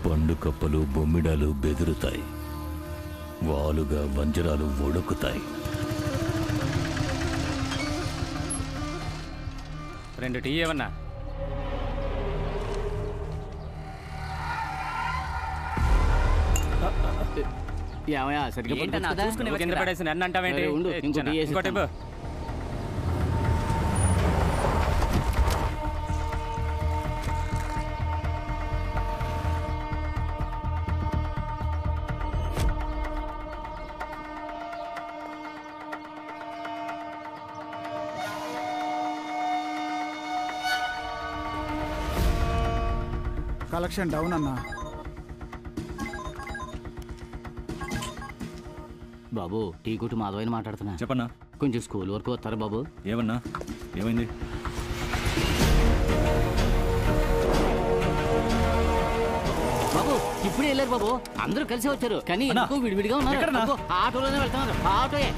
పండుకప్పలు బొమ్మిడాలు బెదురుతాయి, వాలుగా వంజరాలు ఒడుకుతాయి. 2 టీ ఏమన్నా? ఏమయ్యా సరిగ్గా చూసుకుని కింద పడేసి నన్ను అంటావేంటి? ఇంకోటి కలెక్షన్ డౌన్ అన్నా. బాబు టీ కొట్టు మాధవైన మాట్లాడుతున్నా. చెప్పన్నా. కొంచెం స్కూల్ వరకు వస్తారా బాబు? ఏమన్నా? ఏమైంది? బాబు ఇప్పుడే వెళ్ళారు బాబు, అందరూ కలిసి వచ్చారు కానీ ఎందుకు విడివిడిగా ఉన్నారు. ఆటోలోనే వెళ్తున్నారు. ఆటోయే